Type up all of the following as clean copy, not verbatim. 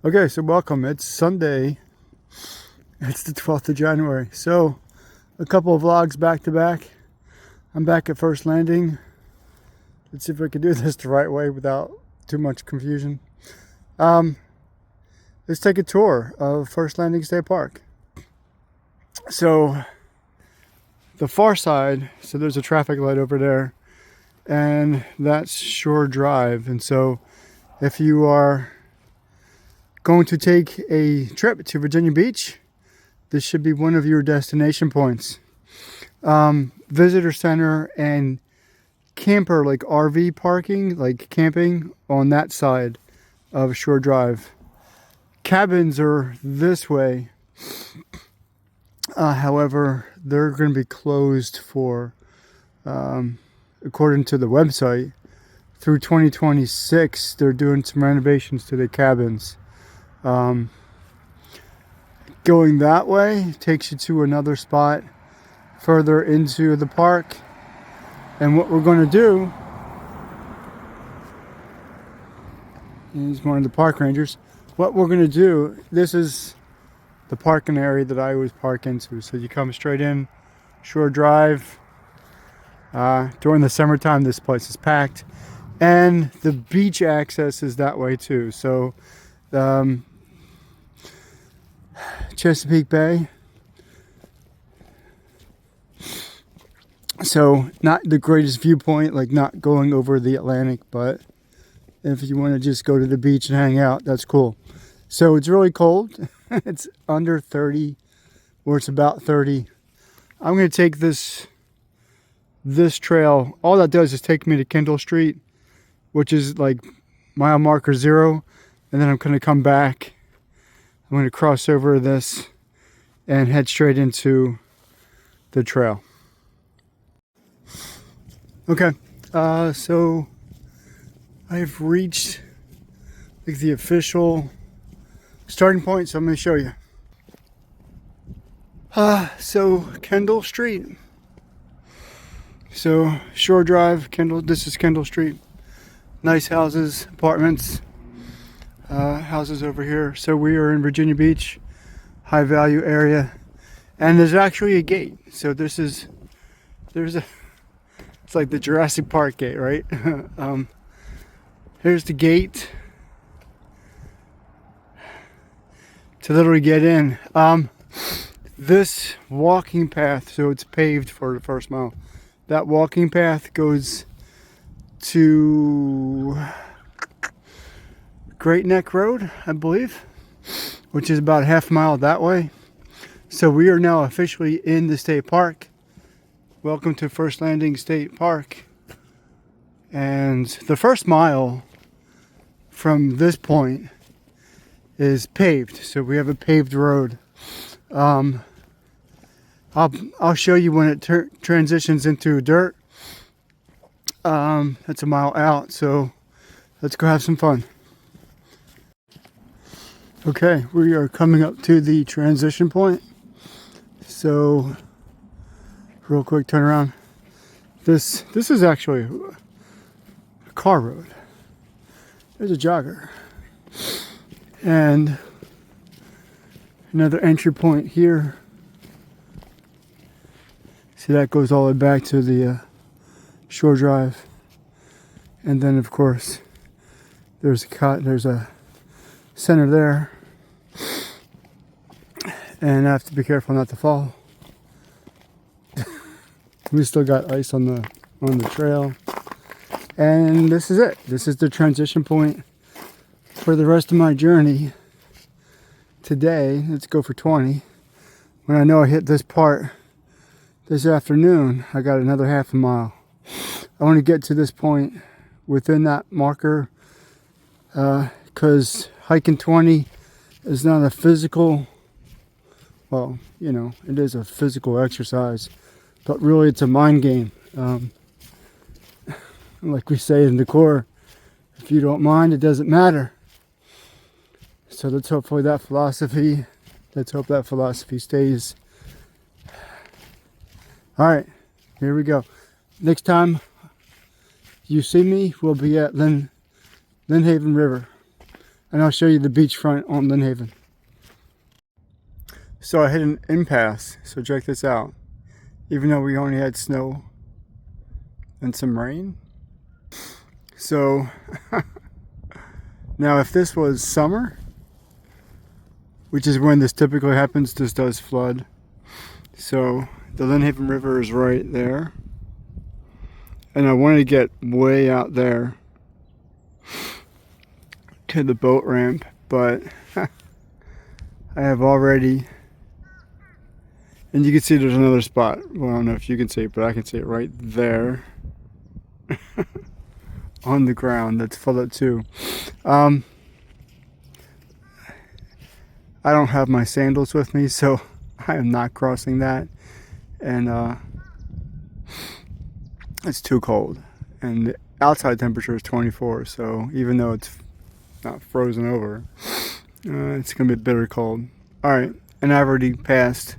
Okay, so welcome. It's Sunday. It's the 12th of January. So, a couple of vlogs back to back. I'm back at First Landing. Let's see if I can do this the right way without too much confusion. Let's take a tour of First Landing State Park. So, the far side, so there's a traffic light over there, and that's Shore Drive. And so, if you are going to take a trip to Virginia Beach, this should be one of your destination points. Visitor center and camper, like RV parking, like camping on that side of Shore Drive. Cabins are this way. However, they're going to be closed for, according to the website, through 2026. They're doing some renovations to the cabins. Going that way takes you to another spot further into the park. And what we're going to do is one of the park rangers. What we're going to do, this is the parking area that I always park into. So you come straight in Shore Drive. During the summertime, this place is packed. And the beach access is that way too. So Chesapeake Bay. So not the greatest viewpoint, like not going over the Atlantic, but if you want to just go to the beach and hang out, that's cool. So it's really cold. It's under 30, or it's about 30. I'm going to take this trail. All that does is take me to Kendall Street, which is like mile marker 0. And then I'm going to come back. I'm going to cross over this and head straight into the trail. Okay, so I've reached like the official starting point, so I'm going to show you. So Kendall Street. So Shore Drive, Kendall. This is Kendall Street. Nice houses, apartments. Houses over here. So we are in Virginia Beach, high value area, and there's actually a gate. So it's like the Jurassic Park gate, right? Here's the gate to literally get in. This walking path, so it's paved for the first mile. That walking path goes to Great Neck Road, I believe, which is about half a mile that way. So we are now officially in the state park. Welcome to First Landing State Park. And the first mile from this point is paved. So we have a paved road. I'll show you when it transitions into dirt. That's a mile out. So let's go have some fun. Okay, we are coming up to the transition point. So, real quick, turn around. This is actually a car road. There's a jogger. And another entry point here. See, that goes all the way back to the Shore Drive. And then, of course, there's a center there. And I have to be careful not to fall. We still got ice on the trail. And this is it. This is the transition point for the rest of my journey. Today, let's go for 20. When I know I hit this part this afternoon, I got another half a mile. I want to get to this point within that marker, because hiking 20 is not a physical, well, you know, it is a physical exercise, but really it's a mind game. Like we say in the Corps, if you don't mind, it doesn't matter. So let's hope that philosophy stays. All right, here we go. Next time you see me, we'll be at Lynn Haven River. and I'll show you the beachfront on Lynn Haven. So I hit an impasse, so check this out. Even though we only had snow and some rain. So now if this was summer, which is when this typically happens, this does flood. So the Lynn Haven River is right there. And I wanted to get way out there to the boat ramp, but I have already, and you can see there's another spot. Well, I don't know if you can see it, but I can see it right there on the ground. That's flooded too. I don't have my sandals with me, so I am not crossing that. And it's too cold. And the outside temperature is 24, so even though it's not frozen over, it's gonna be bitter cold. All right, and I've already passed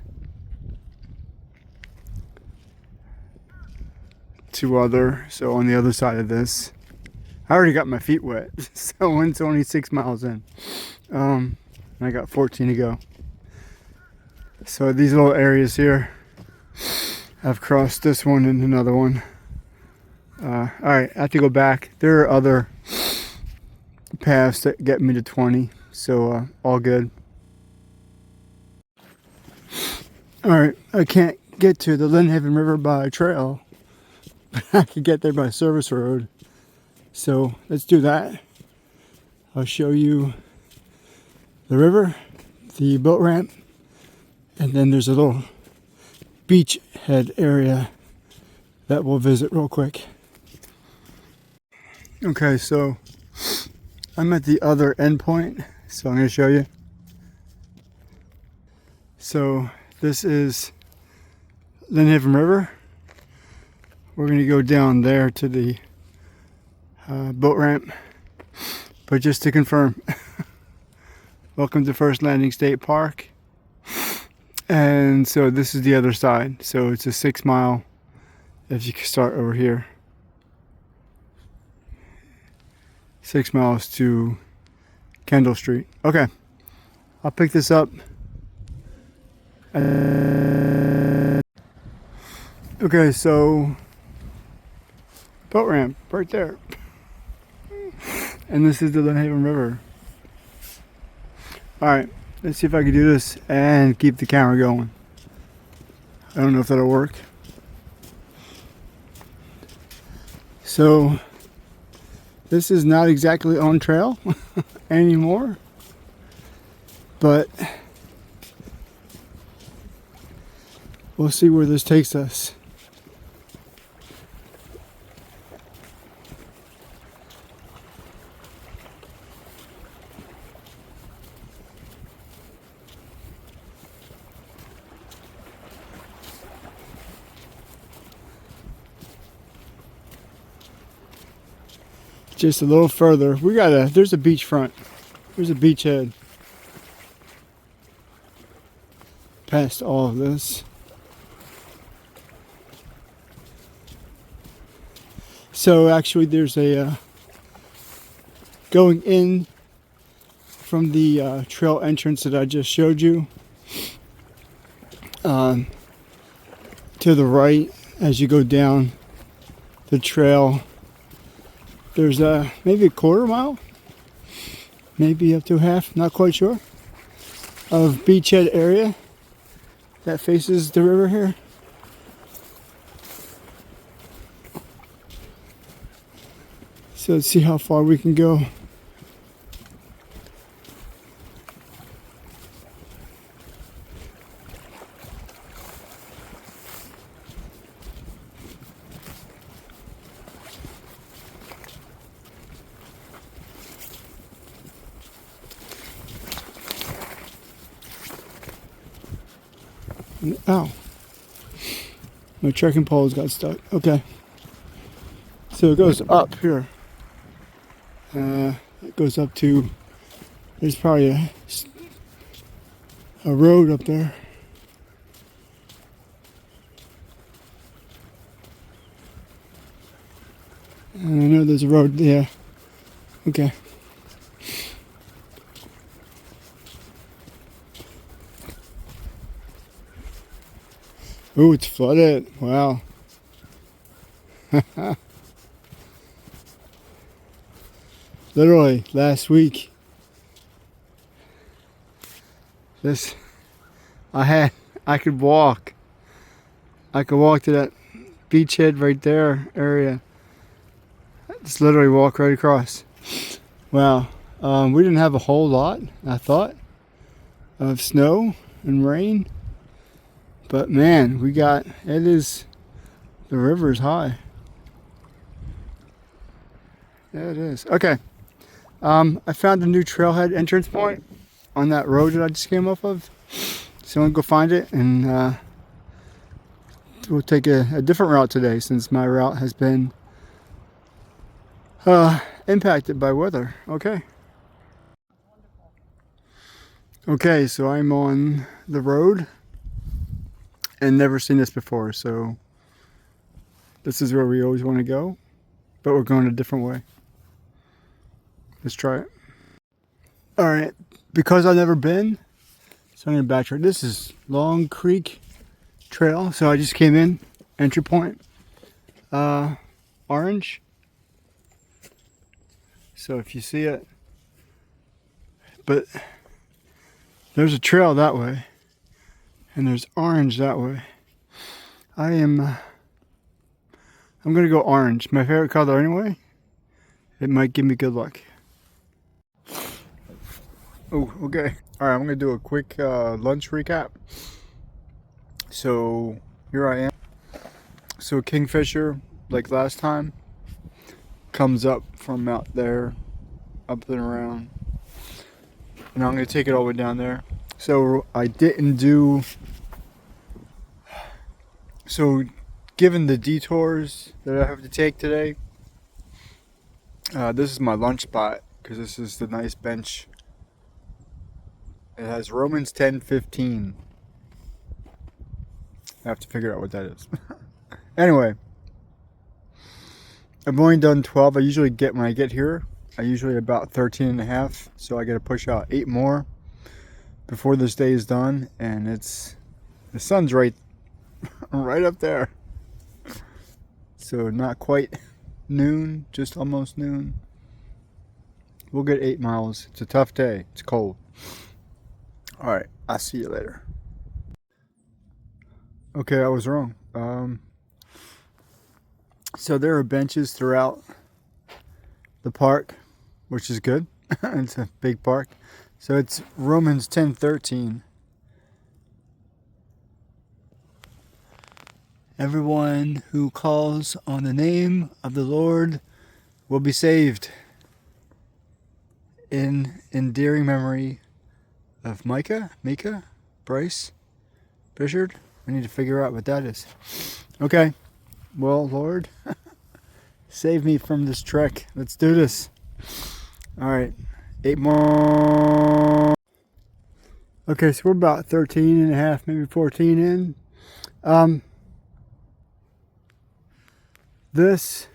2 other, so on the other side of this, I already got my feet wet. So it's only 6 miles in. I got 14 to go. So these little areas here, I've crossed this one and another one. All right, I have to go back. There are other paths that get me to 20, so all good. All right, I can't get to the Lynn Haven River by trail, but I can get there by service road. So let's do that. I'll show you the river, the boat ramp, and then there's a little beach head area that we'll visit real quick. Okay, so I'm at the other end point, so I'm going to show you. So this is Lynn Haven River. We're going to go down there to the boat ramp. But just to confirm, welcome to First Landing State Park. And so this is the other side. So it's a 6 mile if you start over here. 6 miles to Kendall Street. Okay, I'll pick this up. Okay, so boat ramp right there. And this is the Lynn Haven River. Alright, let's see if I can do this and keep the camera going. I don't know if that'll work. So this is not exactly on trail anymore, but we'll see where this takes us. Just a little further. There's a beach front. There's a beach head. Past all of this. So actually there's a going in from the trail entrance that I just showed you. To the right as you go down the trail. There's maybe a quarter mile, maybe up to half, not quite sure, of beachhead area that faces the river here. So let's see how far we can go. Oh, my trekking poles got stuck. Okay, so it goes up here. It goes up to, there's probably a road up there. And I know there's a road, yeah. Okay. Oh, it's flooded. Wow. Literally last week, I could walk. I could walk to that beachhead right there area. Just literally walk right across. Wow. We didn't have a whole lot, I thought, of snow and rain. But man, the river's high. Yeah, it is. Okay. I found a new trailhead entrance point on that road that I just came off of. So I'm gonna go find it, and we'll take a different route today since my route has been impacted by weather. Okay. Okay, so I'm on the road and never seen this before, so this is where we always want to go, but we're going a different way. Let's try it. All right, because I've never been, so I'm gonna backtrack. This is Long Creek Trail, so I just came in, entry point, orange. So if you see it, but there's a trail that way, and there's orange that way. I'm gonna go orange, my favorite color anyway. It might give me good luck. Oh, okay. All right, I'm gonna do a quick lunch recap. So here I am. So Kingfisher, like last time, comes up from out there, up and around, and I'm gonna take it all the way down there. So I didn't do. So given the detours that I have to take today, this is my lunch spot because this is the nice bench. It has Romans 10:15. I have to figure out what that is. Anyway, I've only done 12. I usually get, when I get here, I usually about 13 and a half. So I got to push out 8 more before this day is done. And the sun's right up there. So not quite noon, just almost noon. We'll get 8 miles. It's a tough day. It's cold. All right, I'll see you later. Okay, I was wrong. So there are benches throughout the park, which is good. It's a big park. So it's Romans 10:13. Everyone who calls on the name of the Lord will be saved. In endearing memory of Micah, Bryce, Bishard. I need to figure out what that is. Okay. Well, Lord, save me from this trek. Let's do this. All right. 8 more. Okay, so we're about 13 and a half, maybe 14 in. This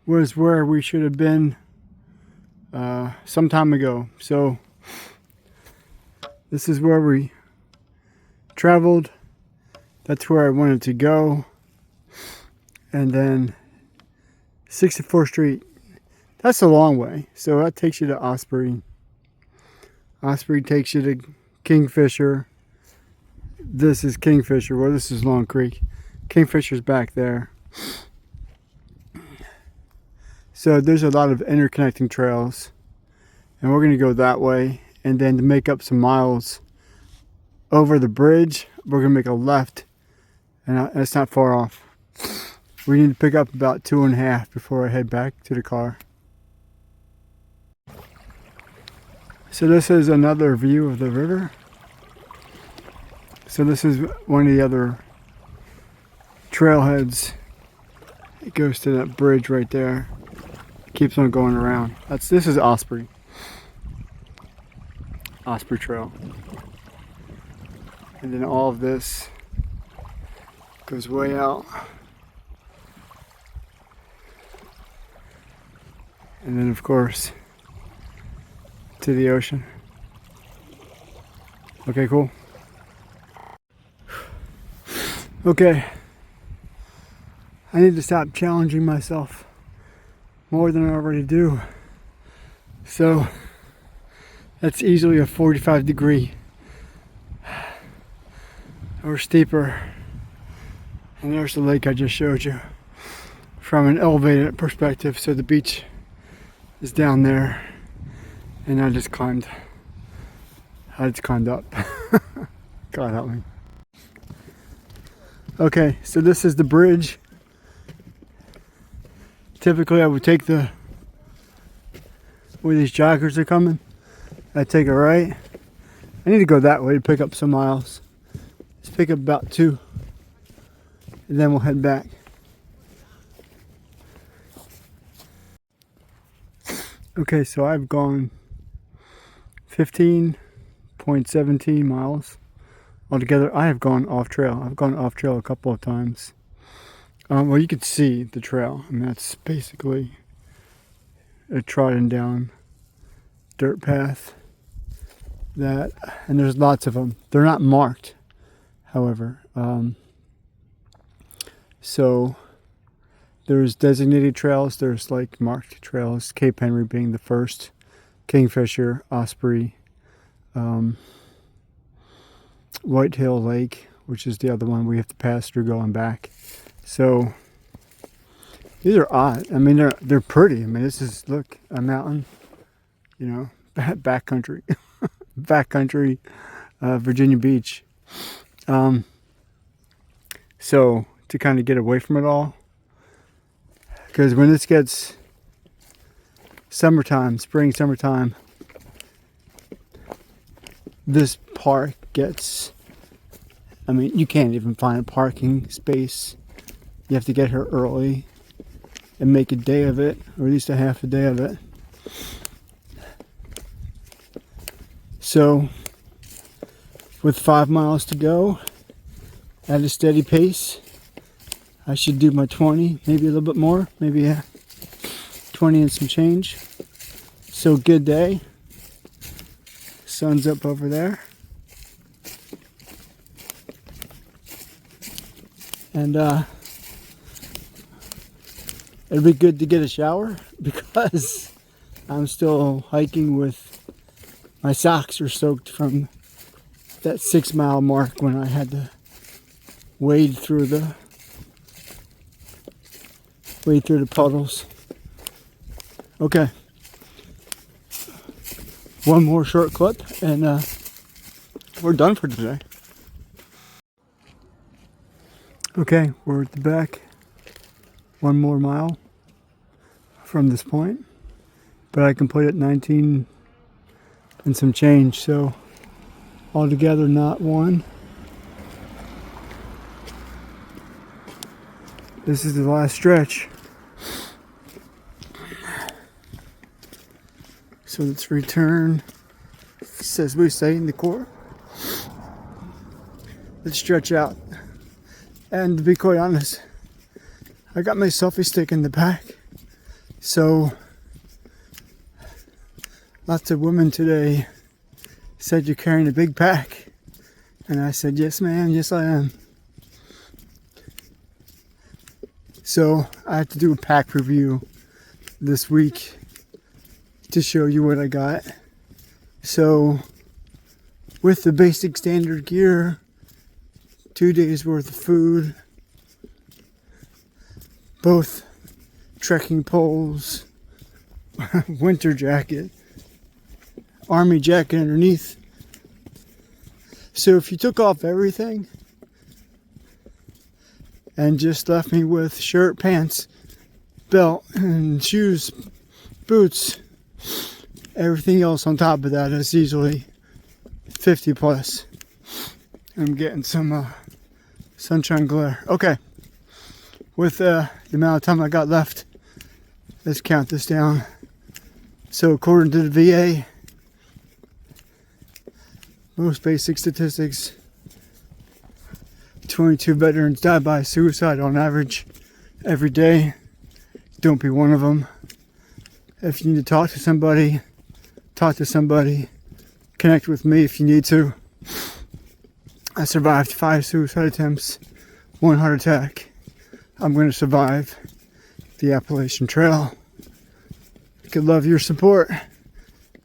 was where we should have been some time ago. So this is where we traveled. That's where I wanted to go. And then 64th Street. That's a long way. So that takes you to Osprey. Osprey takes you to Kingfisher. This is Kingfisher. Well, this is Long Creek. Kingfisher's back there. So there's a lot of interconnecting trails. And we're going to go that way. And then to make up some miles over the bridge, we're going to make a left. And it's not far off. We need to pick up about 2.5 before I head back to the car. So this is another view of the river. So this is one of the other trailheads. It goes to that bridge right there. It keeps on going around. This is Osprey. Osprey Trail. And then all of this goes way out. And then of course to the ocean. Okay, I need to stop challenging myself more than I already do. So that's easily a 45-degree or steeper. And there's the lake I just showed you from an elevated perspective. So the beach is down there, and I just climbed up. God help me. Okay, so this is the bridge. Typically I would take where these joggers are coming, I'd take a right. I need to go that way to pick up some miles. Let's pick up about 2, and then we'll head back. Okay, so I've gone 15.17 miles. Altogether, I have gone off trail. I've gone off trail a couple of times. Well, you could see the trail, and that's basically a trodden down dirt path. And there's lots of them. They're not marked, however. So there's designated trails. There's like marked trails. Cape Henry being the first. Kingfisher, Osprey. Whitetail Lake, which is the other one we have to pass through going back. So these are odd. I mean, they're pretty. I mean, this is, look, a mountain, you know, backcountry, backcountry, Virginia Beach. So to kind of get away from it all, because when this gets summertime, spring, summertime, this park gets, I mean, you can't even find a parking space. You have to get here early and make a day of it, or at least a half a day of it. So with 5 miles to go at a steady pace, I should do my 20, maybe a little bit more, maybe 20 and some change. So good day. Sun's up over there. And it'll be good to get a shower because I'm still hiking with my socks are soaked from that 6 mile mark when I had to wade through the puddles. Okay. One more short clip and we're done for today. Okay, we're at the back. 1 more mile from this point, but I completed 19 and some change, so altogether not 1. This is the last stretch. So let's return, as we say in the Corps. Let's stretch out. And to be quite honest, I got my selfie stick in the back. So lots of women today said, "You're carrying a big pack." And I said, "Yes, ma'am, yes I am." So I have to do a pack review this week to show you what I got. So with the basic standard gear, 2 days worth of food, both trekking poles, winter jacket, army jacket underneath. So if you took off everything and just left me with shirt, pants, belt, and shoes, boots, everything else on top of that is easily 50 plus. I'm getting some sunshine glare. Okay, with the amount of time I got left, let's count this down. So according to the VA, most basic statistics, 22 veterans die by suicide on average every day. Don't be one of them. If you need to talk to somebody, talk to somebody. Connect with me if you need to. I survived 5 suicide attempts one heart attack, I'm going to survive the Appalachian Trail. I could love your support.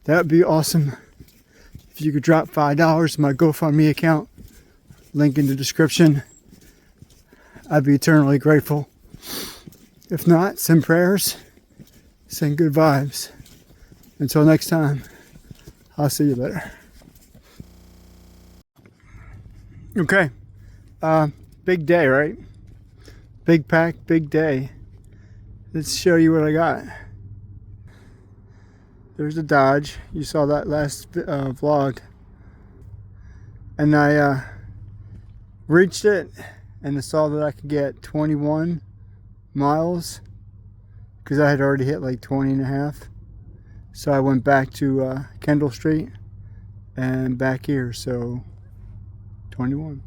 That would be awesome. If you could drop $5 in my GoFundMe account, link in the description, I'd be eternally grateful. If not, send prayers, send good vibes. Until next time, I'll see you later. Okay, big day, right? Big pack, big day. Let's show you what I got. There's the Dodge. You saw that last vlog. And I reached it and I saw that I could get 21 miles because I had already hit like 20 and a half. So I went back to Kendall Street and back here, so 21.